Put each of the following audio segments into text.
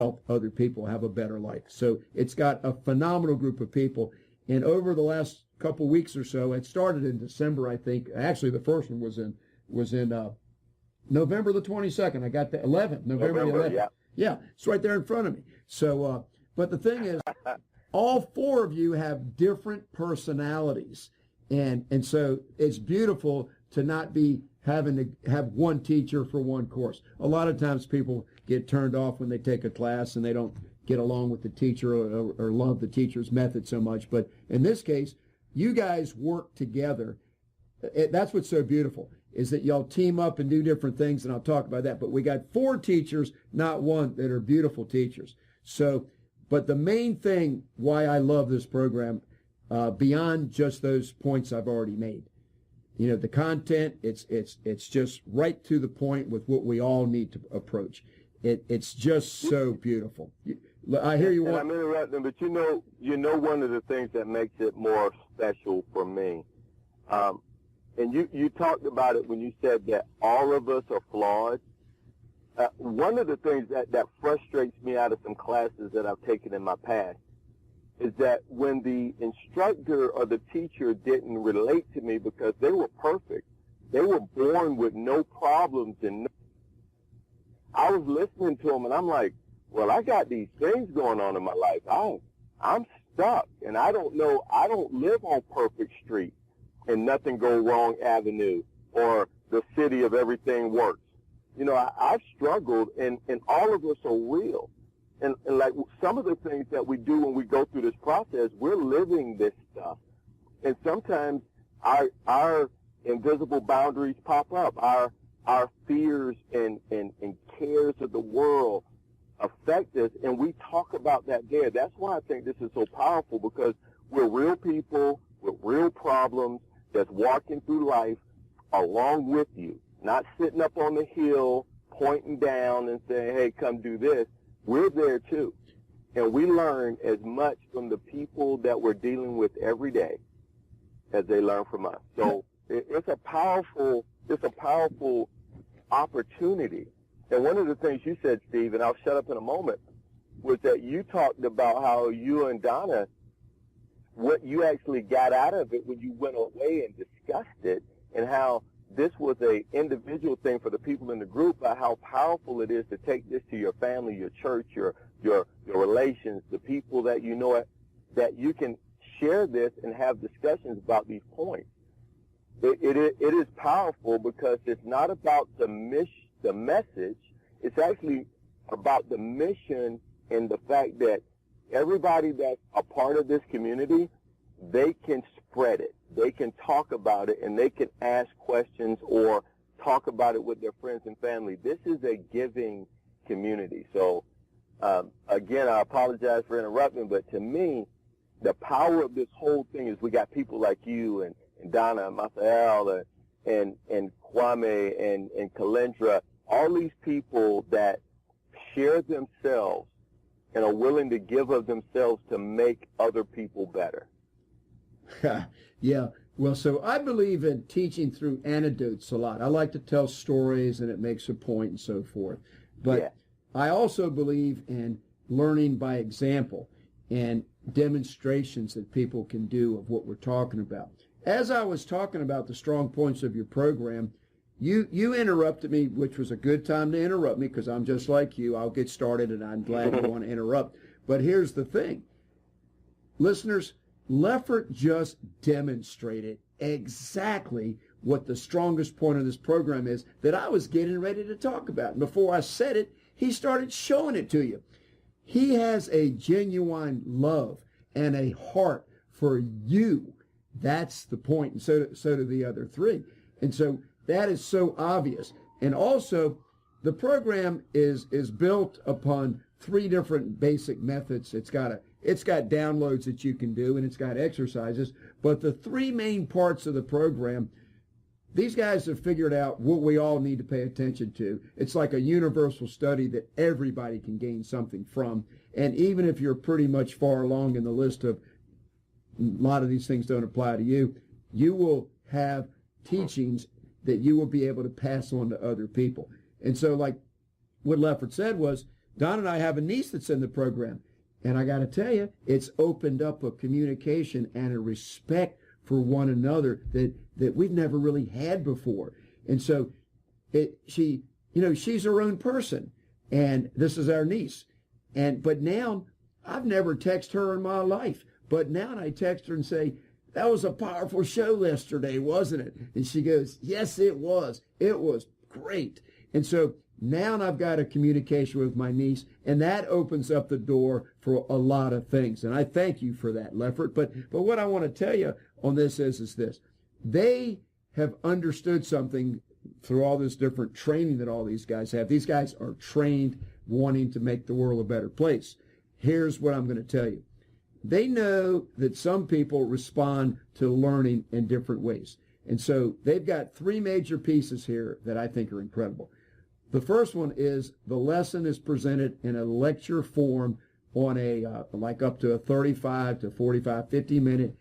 help other people have a better life. So it's got a phenomenal group of people. And over the last couple weeks or so, it started in December, I think. Actually, the first one was in November the 22nd. I got the 11th, November 11th. Yeah, it's right there in front of me. So, but the thing is, all four of you have different personalities. And so it's beautiful to not be having to have one teacher for one course. A lot of times people get turned off when they take a class and they don't get along with the teacher or love the teacher's method so much. But in this case, you guys work together. That's what's so beautiful, is that y'all team up and do different things, and I'll talk about that. But we got four teachers, not one, that are beautiful teachers. So, but the main thing why I love this program, beyond just those points I've already made, you know, the content, it's just right to the point with what we all need to approach. It's just so beautiful. I hear you want. I'm interrupting, but you know, one of the things that makes it more special for me, and you talked about it when you said that all of us are flawed. One of the things that frustrates me out of some classes that I've taken in my past is that when the instructor or the teacher didn't relate to me because they were perfect, they were born with no problems, and I was listening to them and I'm like, well, I got these things going on in my life. I'm stuck, and I don't live on Perfect Street and Nothing Go Wrong Avenue or the city of everything works. You know, I've struggled, and all of us are real. And like some of the things that we do when we go through this process, we're living this stuff. And sometimes our invisible boundaries pop up. Our fears and cares of the world affect us, and we talk about that there. That's why I think this is so powerful, because we're real people with real problems that's walking through life along with you, not sitting up on the hill pointing down and saying, hey, come do this. We're there too. And we learn as much from the people that we're dealing with every day as they learn from us. So it's a powerful opportunity. And one of the things you said, Steve, and I'll shut up in a moment, was that you talked about how you and Donna, what you actually got out of it when you went away and discussed it, and how this was a individual thing for the people in the group, but how powerful it is to take this to your family, your church, your relations, the people that you know, that you can share this and have discussions about these points. It is powerful because it's not about the message. It's actually about the mission and the fact that everybody that's a part of this community, they can spread it. They can talk about it, and they can ask questions or talk about it with their friends and family. This is a giving community. So, again, I apologize for interrupting, but to me, the power of this whole thing is we got people like you and Donna and Masael and Kwame and Kalendra, all these people that share themselves and are willing to give of themselves to make other people better. Yeah. Well, so I believe in teaching through anecdotes a lot. I like to tell stories, and it makes a point and so forth. But yeah, I also believe in learning by example and demonstrations that people can do of what we're talking about. As I was talking about the strong points of your program, you interrupted me, which was a good time to interrupt me, because I'm just like you. I'll get started, and I'm glad you want to interrupt. But here's the thing. Listeners, Lefford just demonstrated exactly what the strongest point of this program is that I was getting ready to talk about. And before I said it, he started showing it to you. He has a genuine love and a heart for you. That's the point, and so do the other three. And so that is so obvious. And also, the program is built upon three different basic methods. It's got downloads that you can do, and it's got exercises. But the three main parts of the program, these guys have figured out what we all need to pay attention to. It's like a universal study that everybody can gain something from. And even if you're pretty much far along in the list of a lot of these things don't apply to you, you will have teachings that you will be able to pass on to other people. And so, like what Lefford said was, Don and I have a niece that's in the program. And I got to tell you, it's opened up a communication and a respect for one another that we've never really had before. And so she's her own person. And this is our niece. But now I've never texted her in my life. But now I text her and say, that was a powerful show yesterday, wasn't it? And she goes, yes, it was. It was great. And so now I've got a communication with my niece, and that opens up the door for a lot of things. And I thank you for that, Lefford. But what I want to tell you on this is this. They have understood something through all this different training that all these guys have. These guys are trained wanting to make the world a better place. Here's what I'm going to tell you. They know that some people respond to learning in different ways. And so they've got three major pieces here that I think are incredible. The first one is the lesson is presented in a lecture form on like up to a 35 to 45, 50-minute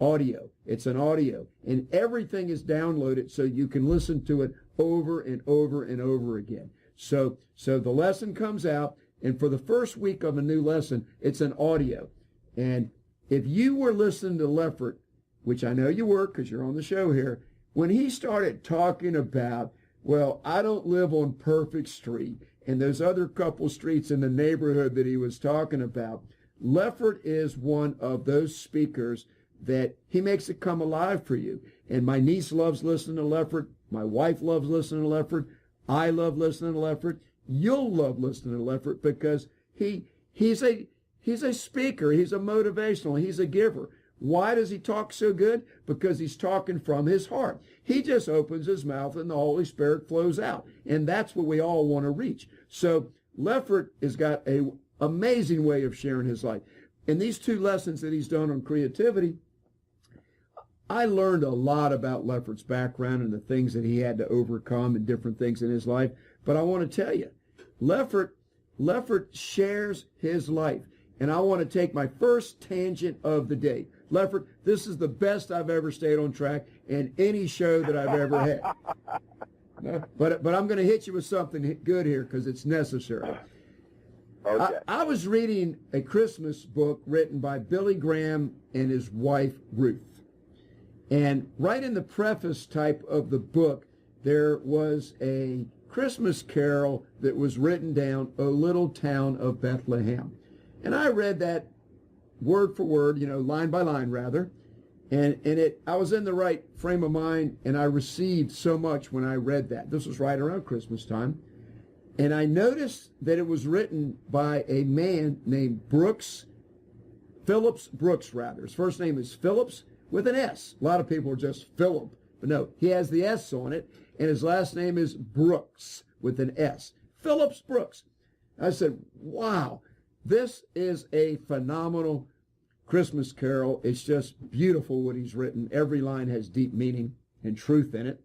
audio. It's an audio. And everything is downloaded so you can listen to it over and over and over again. So the lesson comes out, and for the first week of a new lesson, it's an audio. And if you were listening to Lefford, which I know you were because you're on the show here, when he started talking about, well, I don't live on Perfect Street, and those other couple streets in the neighborhood that he was talking about, Lefford is one of those speakers that he makes it come alive for you. And my niece loves listening to Lefford. My wife loves listening to Lefford. I love listening to Lefford. You'll love listening to Lefford because he's a speaker. He's a motivational. He's a giver. Why does he talk so good? Because he's talking from his heart. He just opens his mouth and the Holy Spirit flows out. And that's what we all want to reach. So Lefford has got an amazing way of sharing his life. In these two lessons that he's done on creativity, I learned a lot about Lefford's background and the things that he had to overcome and different things in his life. But I want to tell you, Lefford shares his life. And I want to take my first tangent of the day. Lefford, this is the best I've ever stayed on track in any show that I've ever had. No, but I'm going to hit you with something good here because it's necessary. Okay. I was reading a Christmas book written by Billy Graham and his wife, Ruth. And right in the preface type of the book, there was a Christmas carol that was written down, O Little Town of Bethlehem. And I read that word for word, line by line rather. And I was in the right frame of mind, and I received so much when I read that. This was right around Christmas time. And I noticed that it was written by a man named Phillips Brooks rather. His first name is Phillips with an S. A lot of people are just Philip. But no, he has the S on it, and his last name is Brooks with an S. Phillips Brooks. I said, wow. This is a phenomenal Christmas carol. It's just beautiful what he's written. Every line has deep meaning and truth in it.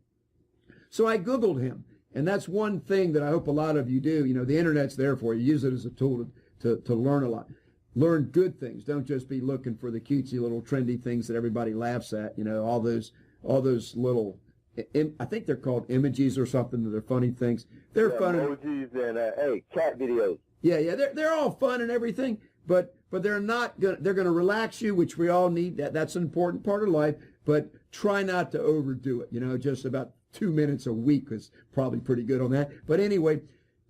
So I Googled him, and that's one thing that I hope a lot of you do. The internet's there for you. Use it as a tool to learn a lot. Learn good things. Don't just be looking for the cutesy little trendy things that everybody laughs at. All those little, I think they're called emojis or something. They're funny things. They're fun. Emojis and cat videos. Yeah, they're all fun and everything, but they're not gonna. They're gonna relax you, which we all need. That's an important part of life. But try not to overdo it. Just about 2 minutes a week is probably pretty good on that. But anyway,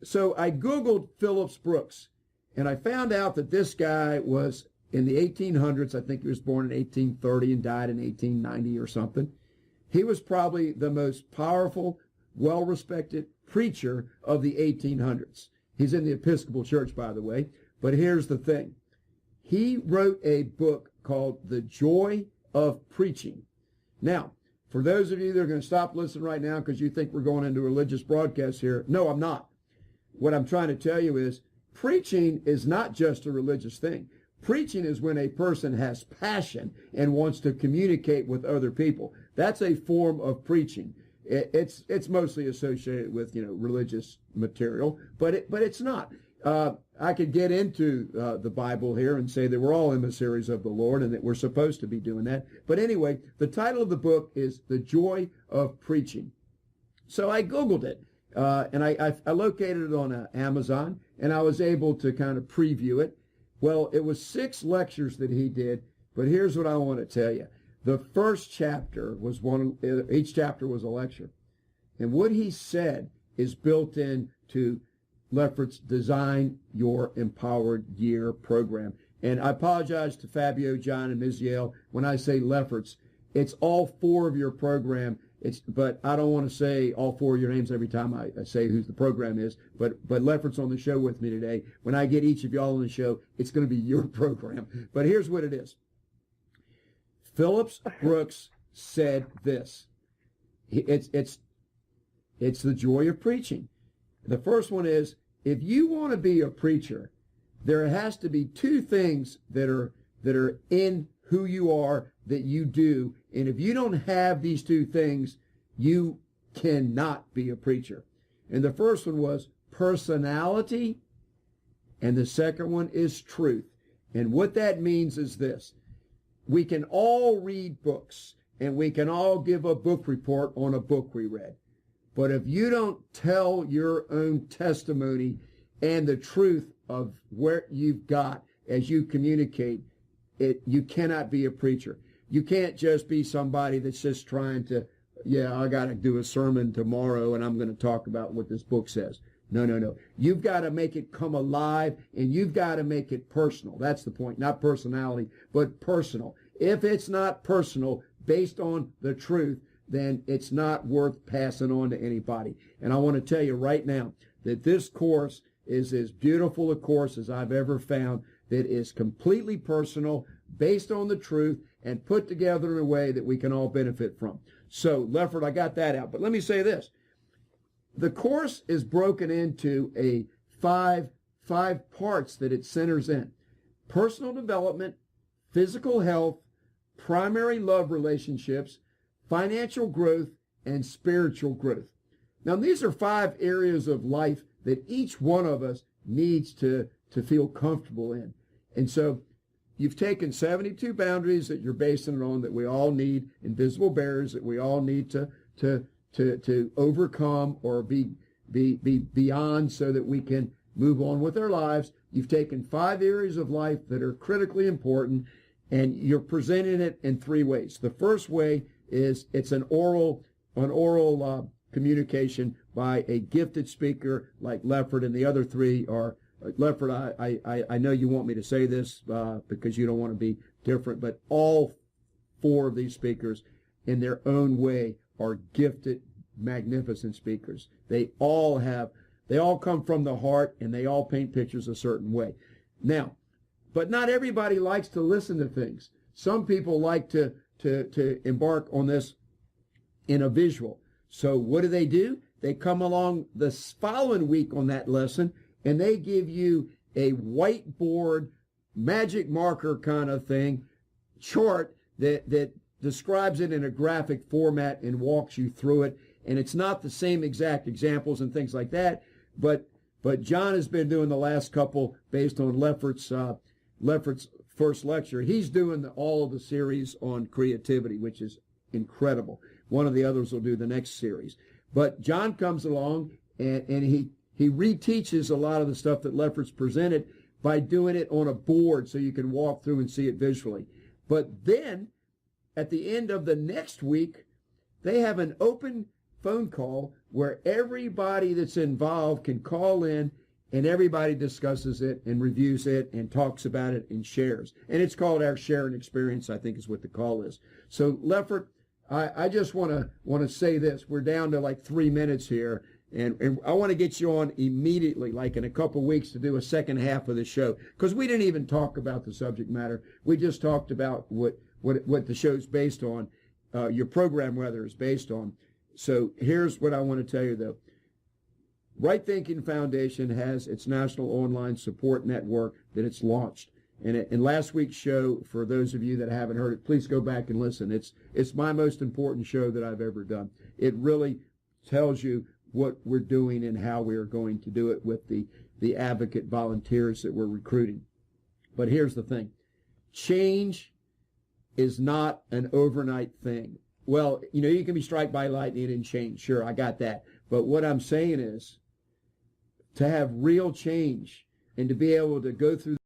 so I Googled Phillips Brooks, and I found out that this guy was in the 1800s. I think he was born in 1830 and died in 1890 or something. He was probably the most powerful, well-respected preacher of the 1800s. He's in the Episcopal Church, by the way. But here's the thing. He wrote a book called The Joy of Preaching. Now, for those of you that are going to stop listening right now because you think we're going into a religious broadcast here, no, I'm not. What I'm trying to tell you is preaching is not just a religious thing. Preaching is when a person has passion and wants to communicate with other people. That's a form of preaching. It's mostly associated with religious material, but it's not. I could get into the Bible here and say that we're all emissaries of the Lord and that we're supposed to be doing that. But anyway, the title of the book is The Joy of Preaching. So I Googled it, and I located it on Amazon, and I was able to kind of preview it. Well, it was 6 lectures that he did, but here's what I want to tell you. The first chapter was each chapter was a lecture. And what he said is built into Lefford's Design Your Empowered Year program. And I apologize to Fabio, John, and Ms. Yale when I say Lefford's. It's all 4 of your program. But I don't want to say all 4 of your names every time I say who the program is. But Lefford's on the show with me today. When I get each of y'all on the show, it's going to be your program. But here's what it is. Phillips Brooks said this. It's the joy of preaching. The first one is, if you want to be a preacher, there has to be 2 things that are in who you are that you do. And if you don't have these 2 things, you cannot be a preacher. And the first one was personality, and the second one is truth. And what that means is this. We can all read books, and we can all give a book report on a book we read. But if you don't tell your own testimony and the truth of where you've got as you communicate, you cannot be a preacher. You can't just be somebody that's just trying to, I got to do a sermon tomorrow and I'm going to talk about what this book says. No. You've got to make it come alive, and you've got to make it personal. That's the point. Not personality, but personal. If it's not personal, based on the truth, then it's not worth passing on to anybody. And I want to tell you right now that this course is as beautiful a course as I've ever found, that is completely personal, based on the truth, and put together in a way that we can all benefit from. So, Lefford, I got that out. But let me say this. The course is broken into a five parts that it centers in. Personal development, physical health, primary love relationships, financial growth, and spiritual growth. Now, these are 5 areas of life that each one of us needs to feel comfortable in. And so you've taken 72 boundaries that you're basing it on, that we all need, invisible barriers that we all need to overcome or be beyond, so that we can move on with our lives. You've taken 5 areas of life that are critically important, and you're presenting it in 3 ways. The first way is it's an oral communication by a gifted speaker like Lefford, and the other 3 are Lefford. I know you want me to say this because you don't want to be different, but all 4 of these speakers, in their own way, are gifted, magnificent speakers. They all come from the heart, and they all paint pictures a certain way. Now, but not everybody likes to listen to things. Some people like to embark on this in a visual. So what do? They come along the following week on that lesson, and they give you a whiteboard, magic marker kind of thing, chart that describes it in a graphic format and walks you through it. And it's not the same exact examples and things like that, but John has been doing the last couple based on Lefford's first lecture. He's doing all of the series on creativity, which is incredible. One of the others will do the next series. But John comes along and he reteaches a lot of the stuff that Lefford's presented by doing it on a board so you can walk through and see it visually. But then at the end of the next week, they have an open phone call where everybody that's involved can call in, and everybody discusses it and reviews it and talks about it and shares. And it's called our Sharing Experience, I think is what the call is. So Lefford, I just want to say this. We're down to like 3 minutes here, and I want to get you on immediately, like in a couple weeks, to do a second half of the show, because we didn't even talk about the subject matter. We just talked about what the show's based on, your program rather is based on. So here's what I want to tell you, though. Right Thinking Foundation has its national online support network that it's launched. And in last week's show, for those of you that haven't heard it, please go back and listen. It's my most important show that I've ever done. It really tells you what we're doing and how we are going to do it with the advocate volunteers that we're recruiting. But here's the thing. Change is not an overnight thing. Well, you can be struck by lightning and change. Sure, I got that. But what I'm saying is, to have real change and to be able to go through